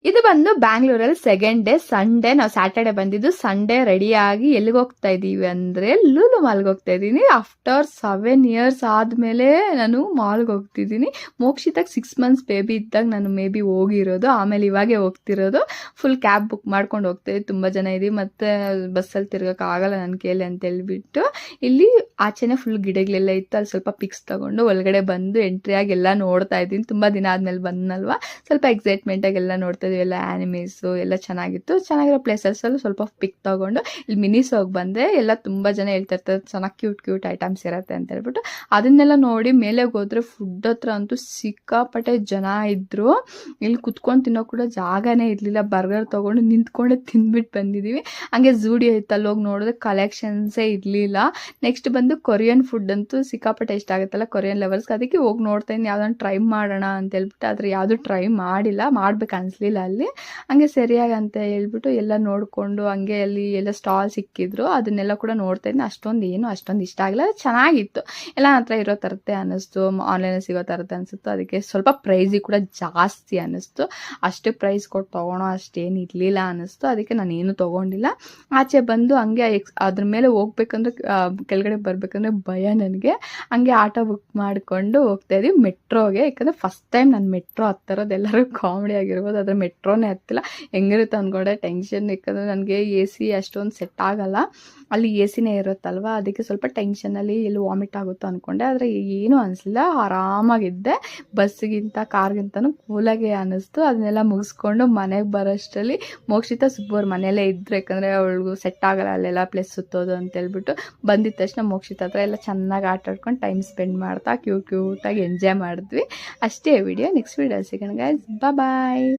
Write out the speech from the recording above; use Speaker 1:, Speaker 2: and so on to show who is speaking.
Speaker 1: ಇದು ಬಂದು ಬ್ಯಾಂಗ್ಳೂರಲ್ಲಿ ಸೆಕೆಂಡ್ ಡೇ ಸಂಡೇ. ನಾವು ಸ್ಯಾಟರ್ಡೆ ಬಂದಿದ್ದು. ಸಂಡೇ ರೆಡಿಯಾಗಿ ಎಲ್ಲಿಗೆ ಹೋಗ್ತಾ ಇದ್ದೀವಿ ಅಂದರೆ ಲೂಲು ಮಾಲ್ಗೆ ಹೋಗ್ತಾ ಇದ್ದೀನಿ. ಆಫ್ಟರ್ 7 years ಆದಮೇಲೆ ನಾನು ಮಾಲ್ಗೆ ಹೋಗ್ತಿದ್ದೀನಿ. ಮೋಕ್ಷಿತಾಗ 6 months ಬೇಬಿ ಇದ್ದಾಗ ನಾನು ಮೇ ಬಿ ಹೋಗಿರೋದು, ಆಮೇಲೆ ಇವಾಗೆ ಹೋಗ್ತಿರೋದು. ಫುಲ್ ಕ್ಯಾಬ್ ಬುಕ್ ಮಾಡ್ಕೊಂಡು ಹೋಗ್ತಾಯಿದ್ವಿ, ತುಂಬ ಜನ ಇದ್ದೀವಿ, ಮತ್ತು ಬಸ್ಸಲ್ಲಿ ತಿರ್ಗೋಕ್ಕಾಗಲ್ಲ ನನ್ನ ಕೈಲಿ ಅಂತ ಹೇಳ್ಬಿಟ್ಟು ಇಲ್ಲಿ ಆಚೆನೇ ಫುಲ್ ಗಿಡಗಳೆಲ್ಲ ಇತ್ತು. ಅಲ್ಲಿ ಸ್ವಲ್ಪ ಪಿಕ್ಸ್ ತಗೊಂಡು ಒಳಗಡೆ ಬಂದು ಎಂಟ್ರಿಯಾಗಿ ಎಲ್ಲ ನೋಡ್ತಾ ಇದ್ದೀನಿ. ತುಂಬ ದಿನ ಆದಮೇಲೆ ಬಂದನಲ್ವ, ಸ್ವಲ್ಪ ಎಕ್ಸೈಟ್ಮೆಂಟಾಗಿ ಎಲ್ಲ ನೋಡ್ತಾ ಇದ್ವಿ. ಎಲ್ಲ ಆ್ಯನಿಮೀಸು ಎಲ್ಲ ಚೆನ್ನಾಗಿತ್ತು. ಚೆನ್ನಾಗಿರೋ ಪ್ಲೇಸಸ್ಸಲ್ಲೂ ಸ್ವಲ್ಪ ಪಿಕ್ ತೊಗೊಂಡು ಇಲ್ಲಿ ಮಿನಿಸ್ ಹೋಗಿ ಬಂದೆ. ಎಲ್ಲ ತುಂಬ ಜನ ಹೇಳ್ತಾ ಇರ್ತಾರೆ ಚೆನ್ನಾಗಿ ಕ್ಯೂಟ್ ಐಟಮ್ಸ್ ಇರುತ್ತೆ ಅಂತ ಹೇಳ್ಬಿಟ್ಟು ಅದನ್ನೆಲ್ಲ ನೋಡಿ ಮೇಲೆ ಹೋದ್ರೆ ಫುಡ್ ಹತ್ರ ಅಂತೂ ಸಿಕ್ಕಾಪಟ್ಟೆ ಜನ ಇದ್ದರು. ಇಲ್ಲಿ ಕುತ್ಕೊಂಡು ತಿನ್ನೋ ಕೂಡ ಜಾಗನೇ ಇರಲಿಲ್ಲ. ಬರ್ಗರ್ ತೊಗೊಂಡು ನಿಂತ್ಕೊಂಡೆ ತಿಂದ್ಬಿಟ್ಟು ಬಂದಿದ್ದೀವಿ. ಹಂಗೆ ಝೂಡಿಯೋ ಇತ್ತು, ಅಲ್ಲಿ ಹೋಗಿ ನೋಡಿದ್ರೆ ಕಲೆಕ್ಷನ್ಸೇ ಇರಲಿಲ್ಲ. ನೆಕ್ಸ್ಟ್ ಬಂದು ಕೊರಿಯನ್ ಫುಡ್ ಅಂತೂ ಸಿಕ್ಕಾಪಟ್ಟೆ ಇಷ್ಟ ಆಗುತ್ತಲ್ಲ ಕೊರಿಯನ್ ಲೆವರ್ಸ್, ಅದಕ್ಕೆ ಹೋಗಿ ನೋಡ್ತಾ ಇದ್ದೀನಿ ಯಾವುದನ್ನು ಟ್ರೈ ಮಾಡೋಣ ಅಂತ ಹೇಳ್ಬಿಟ್ಟು. ಆದರೆ ಯಾವುದು ಟ್ರೈ ಮಾಡಿಲ್ಲ, ಮಾಡ್ಬೇಕು ಅನಿಸ್ಲಿಲ್ಲ ಅಲ್ಲಿ. ಹಂಗೆ ಸರಿಯಾಗಿ ಅಂತ ಹೇಳ್ಬಿಟ್ಟು ಎಲ್ಲ ನೋಡಿಕೊಂಡು ಹಂಗೆ ಅಲ್ಲಿ ಎಲ್ಲ ಸ್ಟಾಲ್ ಸಿಕ್ಕಿದ್ರು, ಅದನ್ನೆಲ್ಲ ಕೂಡ ನೋಡ್ತಾ ಇದ್ದೀನಿ. ಅಷ್ಟೊಂದು ಇಷ್ಟ ಆಗಿಲ್ಲ, ಚೆನ್ನಾಗಿತ್ತು. ಎಲ್ಲ ಹತ್ರ ಇರೋ ಥರದ್ದೇ ಅನ್ನಿಸ್ತು, ಆನ್ಲೈನಲ್ಲಿ ಸಿಗೋ ಥರದ್ದೇ ಅನಿಸುತ್ತು. ಅದಕ್ಕೆ ಸ್ವಲ್ಪ ಪ್ರೈಸಿಗೆ ಕೂಡ ಜಾಸ್ತಿ ಅನ್ನಿಸ್ತು. ಅಷ್ಟೇ ಪ್ರೈಸ್ ಕೊಟ್ಟು ತೊಗೊಳೋ ಅಷ್ಟೇನು ಇರಲಿಲ್ಲ ಅನ್ನಿಸ್ತು. ಅದಕ್ಕೆ ನಾನು ಏನು ತೊಗೊಂಡಿಲ್ಲ. ಆಚೆ ಬಂದು ಹಂಗೆ ಅದ್ರ ಮೇಲೆ ಹೋಗ್ಬೇಕಂದ್ರೆ ಕೆಳಗಡೆ ಬರಬೇಕಂದ್ರೆ ಭಯ ನನಗೆ. ಹಂಗೆ ಆಟೋ ಬುಕ್ ಮಾಡಿಕೊಂಡು ಹೋಗ್ತಾ ಇದ್ದೀವಿ ಮೆಟ್ರೋಗೆ. ಯಾಕಂದರೆ ಫಸ್ಟ್ ಟೈಮ್ ನಾನು ಮೆಟ್ರೋ ಹತ್ತಿರೋದು. ಎಲ್ಲರೂ ಕಾಮಿಡಿ ಆಗಿರ್ಬೋದು, ಆದರೆ ಮೆಟ್ರೋನೇ ಹತ್ತಿಲ್ಲ. ಹೆಂಗಿರುತ್ತೆ ಅಂದ್ಕೊಂಡೆ ಟೆನ್ಷನ್. ಯಾಕಂದರೆ ನನಗೆ ಎ ಸಿ ಅಷ್ಟೊಂದು ಸೆಟ್ ಆಗಲ್ಲ, ಅಲ್ಲಿ ಎ ಸಿನೇ ಇರುತ್ತಲ್ವ, ಅದಕ್ಕೆ ಸ್ವಲ್ಪ ಟೆನ್ಷನಲ್ಲಿ ಎಲ್ಲಿ ವಾಮಿಟ್ ಆಗುತ್ತೋ ಅಂದ್ಕೊಂಡೆ. ಆದರೆ ಏನೂ ಅನಿಸ್ಲಿಲ್ಲ, ಆರಾಮಾಗಿದ್ದೆ. ಬಸ್ಸಿಗಿಂತ ಕಾರ್ಗಿಂತನೂ ಕೂಲಾಗೆ ಅನ್ನಿಸ್ತು. ಅದನ್ನೆಲ್ಲ ಮುಗಿಸ್ಕೊಂಡು ಮನೆಗೆ ಬರೋಷ್ಟರಲ್ಲಿ ಮೋಕ್ಷಿತಾ ಸುಬ್ಬವ್ರ ಮನೆಯಲ್ಲೇ ಇದ್ದರು. ಯಾಕಂದರೆ ಅವಳಿಗೂ ಸೆಟ್ ಆಗಲ್ಲ ಅಲ್ಲೆಲ್ಲ ಪ್ಲೇಸ್ ಸುತ್ತೋದು ಅಂತ ಹೇಳ್ಬಿಟ್ಟು. ಬಂದಿದ್ದ ತಕ್ಷಣ ಮೋಕ್ಷಿತಾ ಹತ್ರ ಎಲ್ಲ ಚೆನ್ನಾಗಿ ಆಟ ಆಡ್ಕೊಂಡು ಟೈಮ್ ಸ್ಪೆಂಡ್ ಮಾಡ್ತಾ ಕ್ಯೂಟಾಗಿ ಎಂಜಾಯ್ ಮಾಡಿದ್ವಿ. ಅಷ್ಟೇ ವಿಡಿಯೋ. ನೆಕ್ಸ್ಟ್ ವಿಡಿಯೋ ಸಿಗೋಣ ಗೈಸ್, ಬಾಯ್.